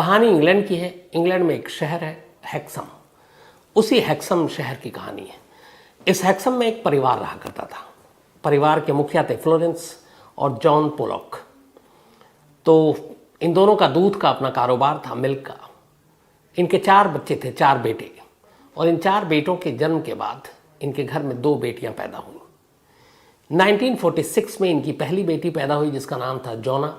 कहानी इंग्लैंड की है। इंग्लैंड में एक शहर है हेक्सम, उसी हेक्सम शहर की कहानी है। इस हेक्सम में एक परिवार रहा करता था। परिवार के मुखिया थे फ्लोरेंस और जॉन पोलॉक। तो इन दोनों का दूध का अपना कारोबार था, मिल्क का। इनके 4 बच्चे थे, 4 बेटे, और इन 4 बेटों के जन्म के बाद इनके घर में 2 बेटियां पैदा हुई। 1946 में इनकी पहली बेटी पैदा हुई जिसका नाम था जोना,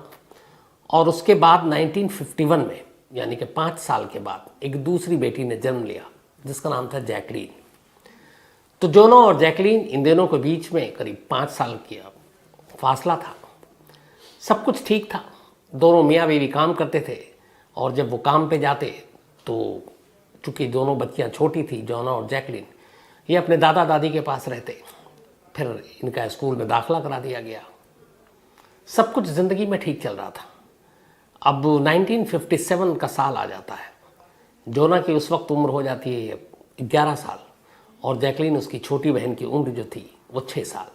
और उसके बाद 1951 में यानी कि 5 साल के बाद एक दूसरी बेटी ने जन्म लिया जिसका नाम था जैकलीन। तो जोना और जैकलीन, इन दोनों के बीच में करीब 5 साल की फासला था। सब कुछ ठीक था, दोनों मियाँ बीवी काम करते थे, और जब वो काम पे जाते तो चूँकि दोनों बच्चियाँ छोटी थी, जोना और जैकलीन, ये अपने दादा दादी के पास रहते। फिर इनका स्कूल में दाखिला करा दिया गया। सब कुछ ज़िंदगी में ठीक चल रहा था। अब 1957 का साल आ जाता है। जोना की उस वक्त उम्र हो जाती है 11 साल, और जैकलीन, उसकी छोटी बहन की उम्र जो थी वो 6 साल।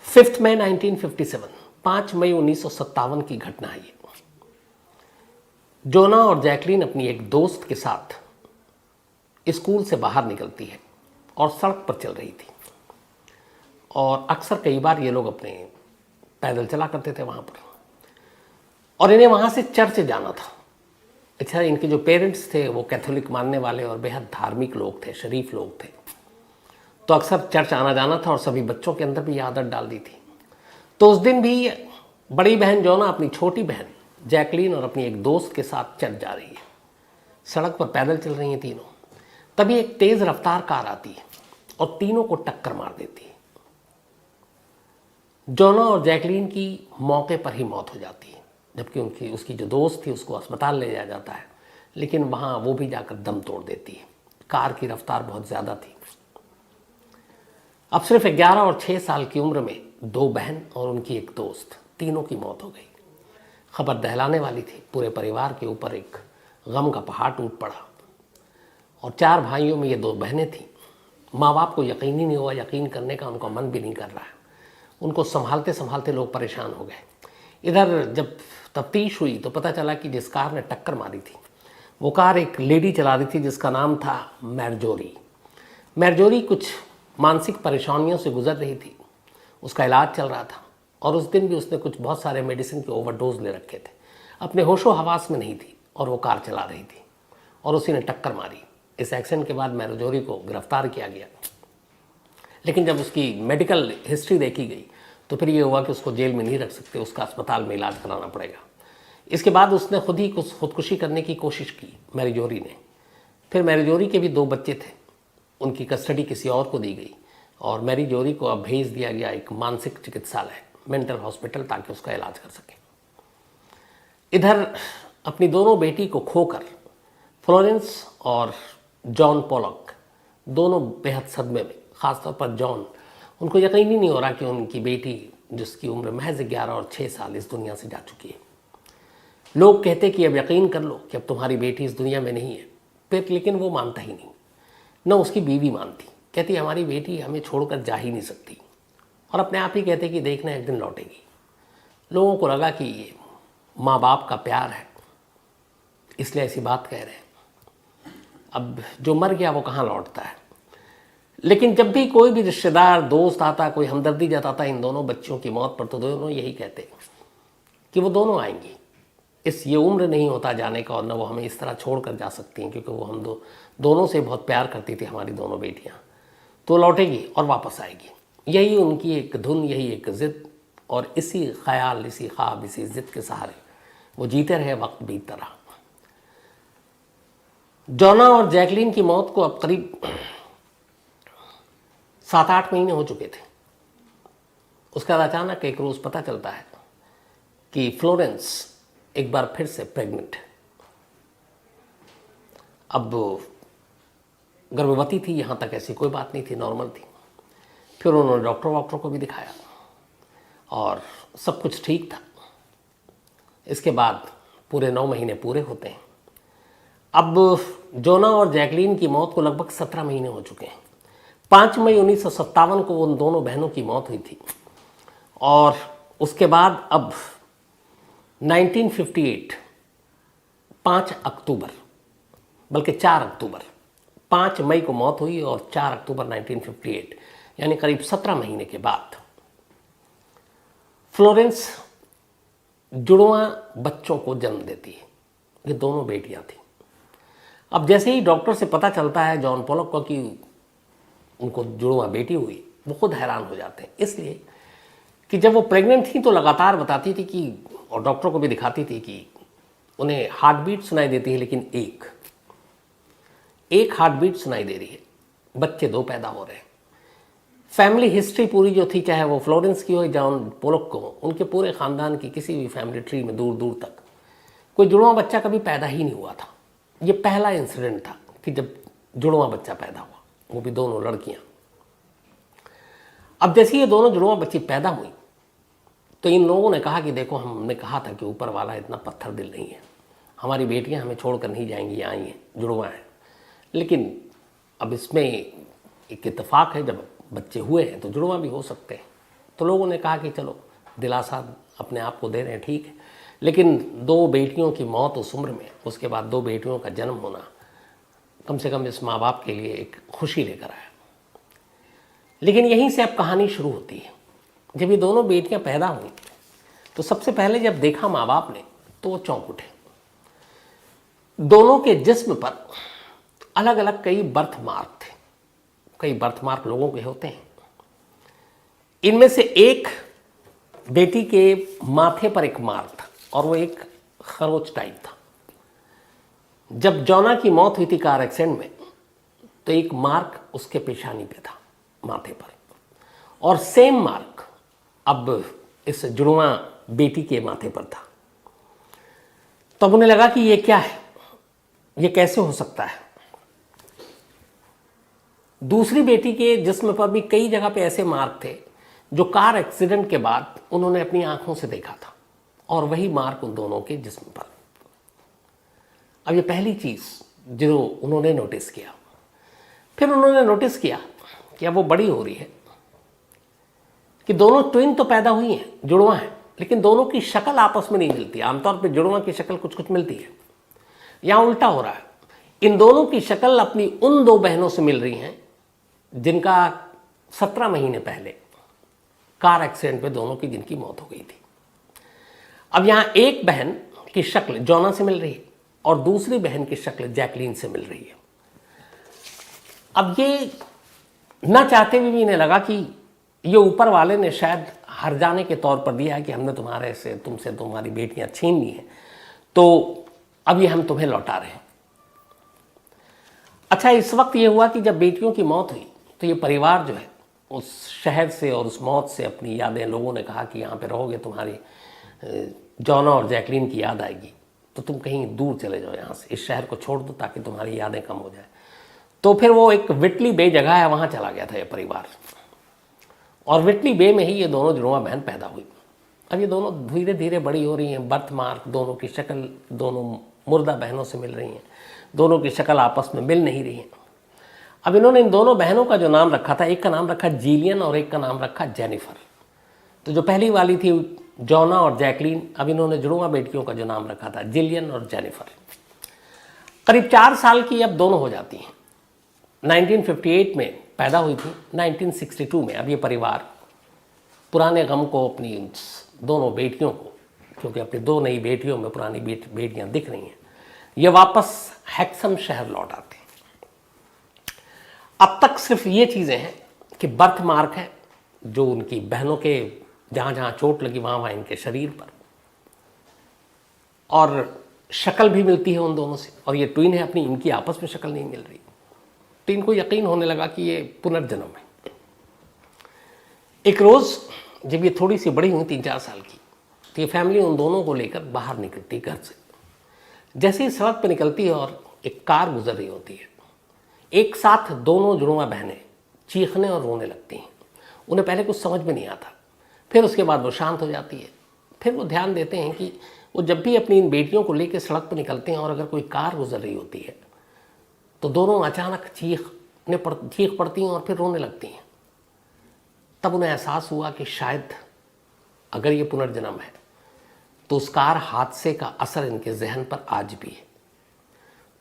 5 मई 1957, 5 मई 1957 की घटना है ये। जोना और जैकलीन अपनी एक दोस्त के साथ स्कूल से बाहर निकलती है और सड़क पर चल रही थी। और अक्सर कई बार ये लोग अपने पैदल चला करते थे वहाँ पर, और इन्हें वहाँ से चर्च जाना था। अच्छा, इनके जो पेरेंट्स थे वो कैथोलिक मानने वाले और बेहद धार्मिक लोग थे, शरीफ लोग थे। तो अक्सर चर्च आना जाना था, और सभी बच्चों के अंदर भी ये आदत डाल दी थी। तो उस दिन भी बड़ी बहन जोना अपनी छोटी बहन जैकलीन और अपनी एक दोस्त के साथ चर्च जा रही है। सड़क पर पैदल चल रही हैं तीनों। तभी एक तेज़ रफ्तार कार आती है और तीनों को टक्कर मार देती है। जोना और जैकलीन की मौके पर ही मौत हो जाती है, जबकि उसकी जो दोस्त थी उसको अस्पताल ले जाया जाता है, लेकिन वहाँ वो भी जाकर दम तोड़ देती है। कार की रफ्तार बहुत ज़्यादा थी। अब सिर्फ 11 और 6 साल की उम्र में 2 बहन और उनकी एक दोस्त, तीनों की मौत हो गई। खबर दहलाने वाली थी। पूरे परिवार के ऊपर एक गम का पहाड़ टूट पड़ा। और 4 भाइयों में ये 2 बहनें थीं। माँ बाप को यकीन ही नहीं हुआ, यकीन करने का उनका मन भी नहीं कर रहा है। उनको संभालते संभालते लोग परेशान हो गए। इधर जब तफ्तीश हुई तो पता चला कि जिस कार ने टक्कर मारी थी वो कार एक लेडी चला रही थी जिसका नाम था मैरजोरी। मैरजोरी कुछ मानसिक परेशानियों से गुजर रही थी, उसका इलाज चल रहा था, और उस दिन भी उसने कुछ बहुत सारे मेडिसिन के ओवरडोज ले रखे थे। अपने होशो हवास में नहीं थी और वो कार चला रही थी, और उसी ने टक्कर मारी। इस एक्सीडेंट के बाद मैरजोरी को गिरफ्तार किया गया, लेकिन जब उसकी मेडिकल हिस्ट्री देखी गई तो फिर ये हुआ कि उसको जेल में नहीं रख सकते, उसका अस्पताल में इलाज कराना पड़ेगा। इसके बाद उसने खुद ही कुछ खुदकुशी करने की कोशिश की, मैरजोरी ने। फिर मैरजोरी के भी 2 बच्चे थे, उनकी कस्टडी किसी और को दी गई, और मैरजोरी को अब भेज दिया गया एक मानसिक चिकित्सालय, मेंटल हॉस्पिटल, ताकि उसका इलाज कर सके। इधर अपनी दोनों बेटी को खोकर फ्लोरेंस और जॉन पोलॉक दोनों बेहद सदमे में। ख़ासतौर पर जॉन, उनको यकीन ही नहीं हो रहा कि उनकी बेटी, जिसकी उम्र महज 11 और 6 साल, इस दुनिया से जा चुकी है। लोग कहते कि अब यकीन कर लो कि अब तुम्हारी बेटी इस दुनिया में नहीं है। फिर लेकिन वो मानता ही नहीं, न उसकी बीवी मानती। कहती हमारी बेटी हमें छोड़कर जा ही नहीं सकती, और अपने आप ही कहते कि देखना एक दिन लौटेगी। लोगों को लगा कि ये माँ बाप का प्यार है, इसलिए ऐसी बात कह रहे हैं। अब जो मर गया वो कहाँ लौटता है। लेकिन जब भी कोई भी रिश्तेदार, दोस्त आता, कोई हमदर्दी जताता इन दोनों बच्चियों की मौत पर, तो दोनों यही कहते कि वो दोनों आएंगी। ये उम्र नहीं होता जाने का, और न वो हमें इस तरह छोड़कर जा सकती हैं, क्योंकि वो हम दोनों से बहुत प्यार करती थी हमारी दोनों बेटियां। तो लौटेगी और वापस आएगी, यही उनकी एक धुन, यही एक ज़िद, और इसी ख्याल, इसी ख्वाब, इसी ज़िद के सहारे वो जीते रहे। वक्त बीतता रहा। जोना और जैकलीन की मौत को अब करीब 7-8 महीने हो चुके थे। उसके बाद अचानक एक रोज़ पता चलता है कि फ्लोरेंस एक बार फिर से प्रेग्नेंट है। अब गर्भवती थी, यहाँ तक ऐसी कोई बात नहीं थी, नॉर्मल थी। फिर उन्होंने डॉक्टर को भी दिखाया और सब कुछ ठीक था। इसके बाद पूरे 9 महीने पूरे होते हैं। अब जोना और जैकलीन की मौत को लगभग 17 महीने हो चुके हैं। 5 मई 1957 को उन दोनों बहनों की मौत हुई थी, और उसके बाद अब 1958 5 अक्टूबर, बल्कि 4 अक्टूबर, 5 मई को मौत हुई और 4 अक्टूबर 1958 यानी करीब 17 महीने के बाद फ्लोरेंस जुड़वां बच्चों को जन्म देती है। ये दोनों बेटियां थी। अब जैसे ही डॉक्टर से पता चलता है जॉन पोलक को कि उनको जुड़वां बेटी हुई, वो खुद हैरान हो जाते हैं, इसलिए कि जब वो प्रेग्नेंट थी तो लगातार बताती थी कि, और डॉक्टर को भी दिखाती थी कि उन्हें हार्ट बीट सुनाई देती है, लेकिन एक हार्ट बीट सुनाई दे रही है, बच्चे 2 पैदा हो रहे हैं। फैमिली हिस्ट्री पूरी जो थी, चाहे वो फ्लोरेंस की हो जॉन पोलक को, उनके पूरे ख़ानदान की किसी भी फैमिली ट्री में दूर दूर तक कोई जुड़वां बच्चा कभी पैदा ही नहीं हुआ था। ये पहला इंसिडेंट था कि जब जुड़वां बच्चा पैदा हुआ, वो भी दोनों लड़कियां। अब जैसे ये दोनों जुड़वां बच्ची पैदा हुई तो इन लोगों ने कहा कि देखो, हमने कहा था कि ऊपर वाला इतना पत्थर दिल नहीं है, हमारी बेटियां हमें छोड़कर नहीं जाएंगी, आई हैं, जुड़वां हैं। लेकिन अब इसमें एक इत्तेफाक है, जब बच्चे हुए हैं तो जुड़वां भी हो सकते हैं। तो लोगों ने कहा कि चलो दिलासा अपने आप को दे रहे हैं, ठीक है। लेकिन 2 बेटियों की मौत उस उम्र में, उसके बाद 2 बेटियों का जन्म होना कम से कम इस माँ बाप के लिए एक खुशी लेकर आया। लेकिन यहीं से अब कहानी शुरू होती है। जब ये दोनों बेटियां पैदा हुई तो सबसे पहले जब देखा माँ बाप ने तो वो चौंक उठे। दोनों के जिस्म पर अलग अलग कई बर्थ मार्क थे। कई बर्थ मार्क लोगों के होते हैं। इनमें से एक बेटी के माथे पर एक मार्क था और वो एक खरोच टाइप था। जब जॉना की मौत हुई थी कार एक्सीडेंट में, तो एक मार्क उसके पेशानी पे था, माथे पर, और सेम मार्क अब इस जुड़वां बेटी के माथे पर था। तब उन्हें लगा कि ये क्या है, ये कैसे हो सकता है। दूसरी बेटी के जिस्म पर भी कई जगह पे ऐसे मार्क थे जो कार एक्सीडेंट के बाद उन्होंने अपनी आंखों से देखा था, और वही मार्क उन दोनों के जिस्म पर। अब ये पहली चीज जो उन्होंने नोटिस किया। फिर उन्होंने नोटिस किया कि अब वो बड़ी हो रही है कि दोनों ट्विन तो पैदा हुई हैं, जुड़वां हैं, लेकिन दोनों की शक्ल आपस में नहीं मिलती। आमतौर पर जुड़वां की शक्ल कुछ कुछ मिलती है, यहां उल्टा हो रहा है। इन दोनों की शक्ल अपनी उन 2 बहनों से मिल रही हैं जिनका 17 महीने पहले कार एक्सीडेंट में दोनों की जिनकी मौत हो गई थी। अब यहां एक बहन की शक्ल जॉना से मिल रही है और दूसरी बहन की शक्ल जैकलीन से मिल रही है। अब ये ना चाहते हुए भी इन्हें लगा कि ये ऊपर वाले ने शायद हर जाने के तौर पर दिया है कि हमने तुमसे तुम्हारी बेटियां छीन ली हैं, तो अब ये हम तुम्हें लौटा रहे हैं। अच्छा, इस वक्त ये हुआ कि जब बेटियों की मौत हुई तो ये परिवार जो है उस शहर से और उस मौत से अपनी यादें, लोगों ने कहा कि यहाँ पे रहोगे तुम्हारी जॉना और जैकलीन की याद आएगी, तो तुम कहीं दूर चले जाओ यहाँ से, इस शहर को छोड़ दो ताकि तुम्हारी यादें कम हो जाए। तो फिर वो एक विटली बे जगह है, वहाँ चला गया था ये परिवार, और विटली बे में ही ये दोनों जुड़वां बहन पैदा हुई। अब ये दोनों धीरे धीरे बड़ी हो रही हैं। बर्थ मार्क, दोनों की शक्ल दोनों मुर्दा बहनों से मिल रही हैं, दोनों की शक्ल आपस में मिल नहीं रही है। अब इन्होंने इन दोनों बहनों का जो नाम रखा था, एक का नाम रखा जिलियन और एक का नाम रखा जेनिफर। तो जो पहली वाली थी जॉना और जैकलीन, अब इन्होंने जुड़वां बेटियों का जो नाम रखा था जिलियन और जेनिफर। करीब 4 साल की अब दोनों हो जाती हैं। 1958 में पैदा हुई थी, 1962 में अब ये परिवार पुराने गम को, अपनी दोनों बेटियों को, क्योंकि अपनी 2 नई बेटियों में पुरानी बेटियां दिख रही हैं, ये वापस हेक्सम शहर लौट आते हैं। अब तक सिर्फ ये चीज़ें हैं कि बर्थ मार्क है जो उनकी बहनों के जहाँ जहाँ चोट लगी वहाँ वहाँ इनके शरीर पर, और शक्ल भी मिलती है उन दोनों से, और ये ट्विन है अपनी, इनकी आपस में शक्ल नहीं मिल रही। तो इनको यकीन होने लगा कि ये पुनर्जन्म है। एक रोज़ जब ये थोड़ी सी बड़ी हुई, 3-4 साल की, तो ये फैमिली उन दोनों को लेकर बाहर निकलती घर से। जैसे ही सड़क पर निकलती है और एक कार गुजर रही होती है, एक साथ दोनों जुड़वां बहनें चीखने और रोने लगती हैं। उन्हें पहले कुछ समझ में नहीं आता, फिर उसके बाद वो शांत हो जाती है। फिर वो ध्यान देते हैं कि वो जब भी अपनी इन बेटियों को लेकर सड़क पर निकलते हैं और अगर कोई कार गुजर रही होती है तो दोनों अचानक चीख पड़ती हैं और फिर रोने लगती हैं। तब उन्हें एहसास हुआ कि शायद अगर ये पुनर्जन्म है तो उस कार हादसे का असर इनके जहन पर आज भी है।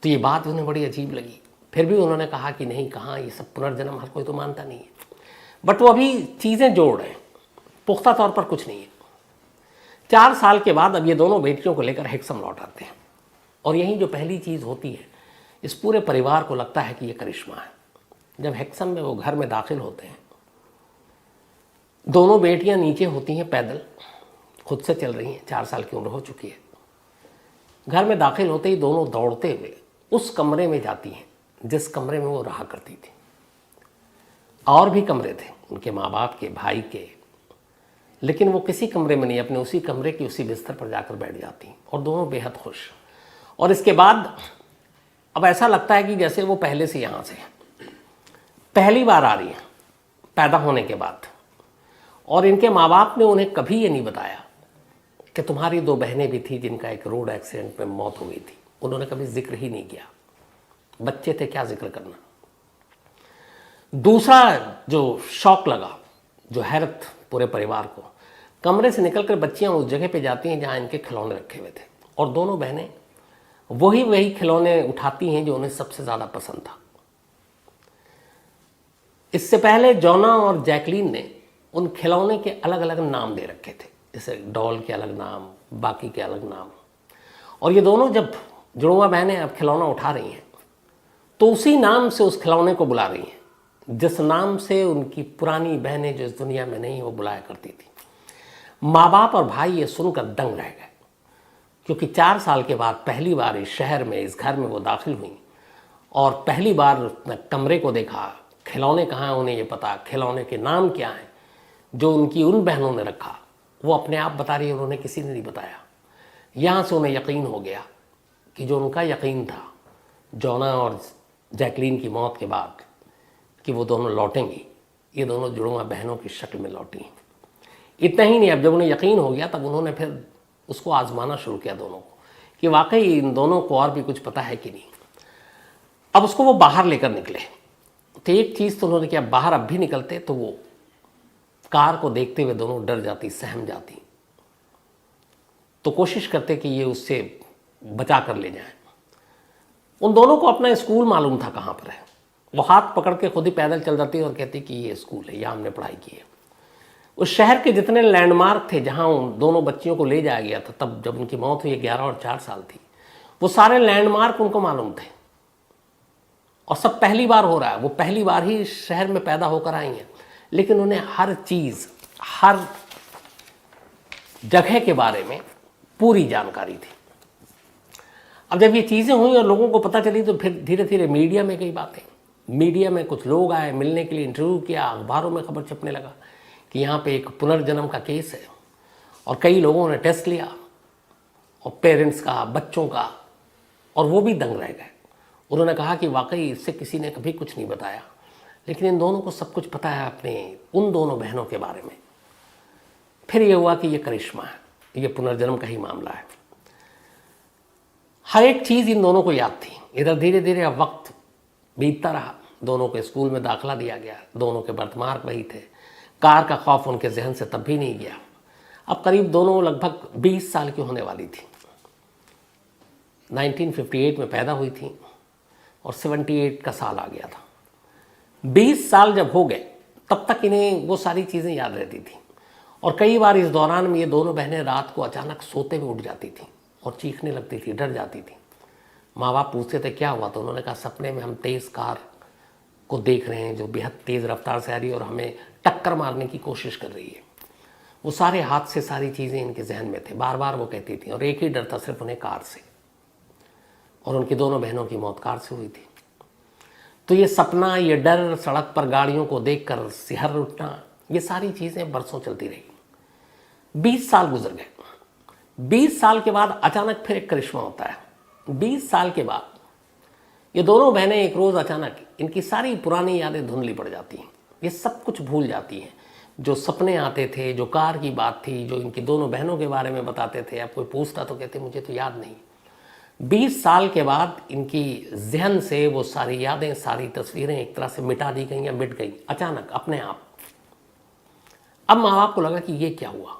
तो ये बात उन्हें बड़ी अजीब लगी। फिर भी उन्होंने कहा कि नहीं, कहाँ, ये सब पुनर्जन्म हर कोई तो मानता नहीं है। बट वो अभी चीज़ें जोड़ रहे हैं, पुख्ता तौर पर कुछ नहीं है। 4 साल के बाद अब ये दोनों बेटियों को लेकर हेक्सम लौट आते हैं, और यही जो पहली चीज़ होती है, इस पूरे परिवार को लगता है कि ये करिश्मा है। जब हेक्सम में वो घर में दाखिल होते हैं, दोनों बेटियां नीचे होती हैं, पैदल खुद से चल रही हैं, 4 साल की उम्र हो चुकी है। घर में दाखिल होते ही दोनों दौड़ते हुए उस कमरे में जाती हैं जिस कमरे में वो रहा करती थी। और भी कमरे थे उनके माँ बाप के, भाई के, लेकिन वो किसी कमरे में नहीं, अपने उसी कमरे की उसी बिस्तर पर जाकर बैठ जाती हैं, और दोनों बेहद खुश। और इसके बाद अब ऐसा लगता है कि जैसे वो पहले से यहाँ से पहली बार आ रही हैं पैदा होने के बाद। और इनके माँ बाप ने उन्हें कभी ये नहीं बताया कि तुम्हारी 2 बहनें भी थी जिनका एक रोड एक्सीडेंट में मौत हो गई थी। उन्होंने कभी जिक्र ही नहीं किया, बच्चे थे, क्या जिक्र करना। दूसरा जो शौक लगा, जो हैरत पूरे परिवार को, कमरे से निकलकर बच्चियां उस जगह पे जाती हैं जहां इनके खिलौने रखे हुए थे, और दोनों बहनें वही खिलौने उठाती हैं जो उन्हें सबसे ज़्यादा पसंद था। इससे पहले जॉना और जैकलीन ने उन खिलौने के अलग अलग नाम दे रखे थे, जैसे डॉल के अलग नाम, बाकी के अलग नाम। और ये दोनों जब जुड़वा बहनें अब खिलौना उठा रही हैं तो उसी नाम से उस खिलौने को बुला रही हैं जिस नाम से उनकी पुरानी बहनें जो इस दुनिया में नहीं वो बुलाया करती थी। माँ बाप और भाई ये सुनकर दंग रह गए, क्योंकि 4 साल के बाद पहली बार इस शहर में, इस घर में वो दाखिल हुई, और पहली बार कमरे को देखा, खिलौने कहाँ हैं उन्हें ये पता, खिलौने के नाम क्या हैं जो उनकी उन बहनों ने रखा, वो अपने आप बता रही है, उन्होंने किसी ने नहीं बताया। यहाँ से उन्हें यकीन हो गया कि जो उनका यकीन था जॉना और जैकलीन की मौत के बाद कि वो दोनों लौटेंगी, ये दोनों जुड़वा बहनों की शक्ल में लौटी। इतना ही नहीं, अब जब उन्हें यकीन हो गया तब उन्होंने फिर उसको आजमाना शुरू किया दोनों को कि वाकई इन दोनों को और भी कुछ पता है कि नहीं। अब उसको वो बाहर लेकर निकले तो एक चीज़ तो उन्होंने किया, बाहर अब भी निकलते तो वो कार को देखते हुए दोनों डर जाती, सहम जाती, तो कोशिश करते कि ये उससे बचा कर ले जाएं। उन दोनों को अपना स्कूल मालूम था कहाँ पर है, वो हाथ पकड़ के खुद ही पैदल चल जाती और कहती कि ये स्कूल है, यहाँ हमने पढ़ाई की है। उस शहर के जितने लैंडमार्क थे जहाँ उन दोनों बच्चियों को ले जाया गया था, तब जब उनकी मौत हुई 11 और 4 साल थी, वो सारे लैंडमार्क उनको मालूम थे, और सब पहली बार हो रहा है। वो पहली बार ही शहर में पैदा होकर आई हैं, लेकिन उन्हें हर चीज़, हर जगह के बारे में पूरी जानकारी थी। अब जब ये चीज़ें हुई और लोगों को पता चली तो फिर धीरे धीरे मीडिया में कई बातें, मीडिया में कुछ लोग आए मिलने के लिए, इंटरव्यू किया, अखबारों में खबर छपने लगा कि यहाँ पे एक पुनर्जन्म का केस है, और कई लोगों ने टेस्ट लिया, और पेरेंट्स का, बच्चों का, और वो भी दंग रह गए। उन्होंने कहा कि वाकई इससे किसी ने कभी कुछ नहीं बताया, लेकिन इन दोनों को सब कुछ पता है अपने उन दोनों बहनों के बारे में। फिर ये हुआ कि ये करिश्मा है, ये पुनर्जन्म का ही मामला है। हर एक चीज़ इन दोनों को याद थी। इधर धीरे धीरे अब वक्त बीतता रहा, दोनों को स्कूल में दाखिला दिया गया, दोनों के बर्थमार्क वही थे, कार का खौफ उनके जहन से तब भी नहीं गया। अब करीब दोनों लगभग 20 साल की होने वाली थी। 1958 में पैदा हुई थी और 78 का साल आ गया था। 20 साल जब हो गए तब तक इन्हें वो सारी चीज़ें याद रहती थी, और कई बार इस दौरान में ये दोनों बहनें रात को अचानक सोते हुए उठ जाती थी और चीखने लगती थी, डर जाती थी। माँ बाप पूछते थे क्या हुआ, तो उन्होंने कहा सपने में हम तेज़ कार को देख रहे हैं जो बेहद तेज़ रफ्तार से आ रही है और हमें टक्कर मारने की कोशिश कर रही है। वो सारे हाथ से सारी चीज़ें इनके जहन में थे, बार बार वो कहती थी, और एक ही डर था सिर्फ उन्हें, कार से। और उनकी दोनों बहनों की मौत कार से हुई थी। तो ये सपना, ये डर, सड़क पर गाड़ियों को देखकर सिहर उठना, ये सारी चीज़ें बरसों चलती रही। 20 साल गुजर गए। 20 साल के बाद अचानक फिर एक करिश्मा होता है। 20 साल के बाद ये दोनों बहनें एक रोज़ अचानक इनकी सारी पुरानी यादें धुंधली पड़ जाती हैं, ये सब कुछ भूल जाती हैं। जो सपने आते थे, जो कार की बात थी, जो इनकी दोनों बहनों के बारे में बताते थे, अब कोई पूछता तो कहते मुझे तो याद नहीं। 20 साल के बाद इनकी जहन से वो सारी यादें, सारी तस्वीरें एक तरह से मिटा दी गई या मिट गई अचानक अपने आप। अब माँ बाप को लगा कि ये क्या हुआ,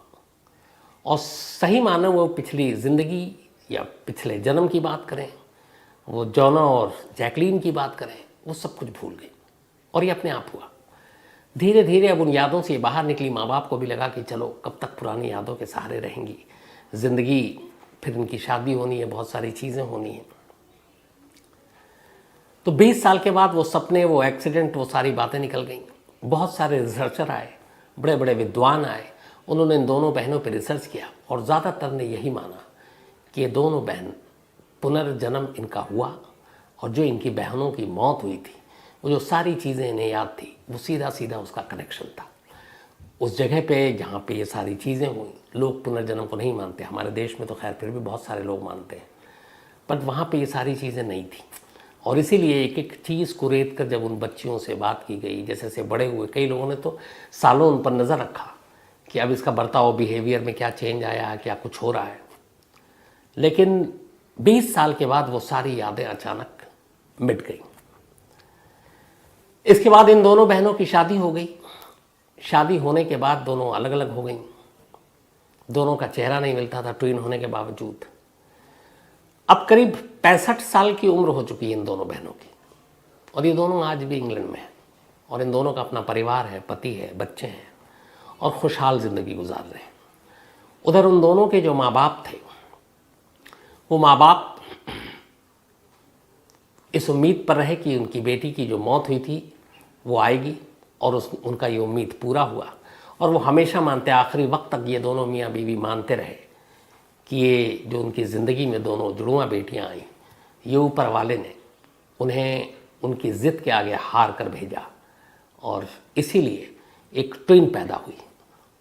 और सही मानो वो पिछली ज़िंदगी या पिछले जन्म की बात करें वो जॉना और जैकलीन की बात करें, वो सब कुछ भूल गई और ये अपने आप हुआ। धीरे धीरे अब उन यादों से बाहर निकली। माँ बाप को भी लगा कि चलो कब तक पुरानी यादों के सहारे रहेंगी, ज़िंदगी, फिर उनकी शादी होनी है, बहुत सारी चीज़ें होनी हैं। तो 20 साल के बाद वो सपने, वो एक्सीडेंट, वो सारी बातें निकल गईं। बहुत सारे रिसर्चर आए, बड़े बड़े विद्वान आए, उन्होंने इन दोनों बहनों पर रिसर्च किया और ज़्यादातर ने यही माना कि ये दोनों बहन पुनर्जन्म इनका हुआ और जो इनकी बहनों की मौत हुई थी, वो जो सारी चीज़ें इन्हें याद थी, वो सीधा सीधा उसका कनेक्शन था। उस जगह पे जहाँ पे ये सारी चीज़ें हुई, लोग पुनर्जन्म को नहीं मानते, हमारे देश में तो खैर फिर भी बहुत सारे लोग मानते हैं, पर वहाँ पे ये सारी चीज़ें नहीं थी। और इसीलिए एक एक चीज़ को रेत कर जब उन बच्चियों से बात की गई, जैसे जैसे बड़े हुए, कई लोगों ने तो सालों उन पर नज़र रखा कि अब इसका बर्ताव, बिहेवियर में क्या चेंज आया है, क्या कुछ हो रहा है। लेकिन 20 साल के बाद वो सारी यादें अचानक मिट गई। इसके बाद इन दोनों बहनों की शादी हो गई। शादी होने के बाद दोनों अलग अलग हो गईं। दोनों का चेहरा नहीं मिलता था ट्विन होने के बावजूद। अब करीब 65 साल की उम्र हो चुकी है इन दोनों बहनों की और ये दोनों आज भी इंग्लैंड में हैं और इन दोनों का अपना परिवार है, पति है, बच्चे हैं और खुशहाल ज़िंदगी गुजार रहे हैं। उधर उन दोनों के जो माँ बाप थे, वो माँ बाप इस उम्मीद पर रहे कि उनकी बेटी की जो मौत हुई थी वो आएगी और उनका ये उम्मीद पूरा हुआ। और वो हमेशा मानते, आखिरी वक्त तक ये दोनों मियाँ बीवी मानते रहे कि ये जो उनकी ज़िंदगी में दोनों जुड़वा बेटियाँ आईं, ये ऊपर वाले ने उन्हें उनकी ज़िद के आगे हार कर भेजा और इसीलिए एक ट्विन पैदा हुई।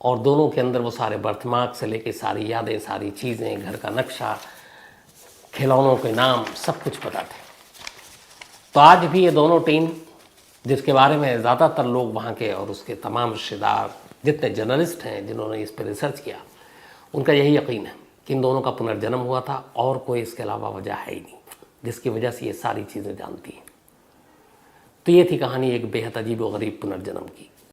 और दोनों के अंदर वो सारे बर्थमार्क से लेके सारी यादें, सारी चीज़ें, घर का नक्शा, खिलौनों के नाम, सब कुछ पता थे। तो आज भी ये दोनों टीम, जिसके बारे में ज़्यादातर लोग वहाँ के और उसके तमाम रिश्तेदार, जितने जर्नलिस्ट हैं जिन्होंने इस पर रिसर्च किया, उनका यही यकीन है कि इन दोनों का पुनर्जन्म हुआ था और कोई इसके अलावा वजह है ही नहीं जिसकी वजह से ये सारी चीज़ें जानती हैं। तो ये थी कहानी एक बेहद अजीब व गरीब पुनर्जन्म की।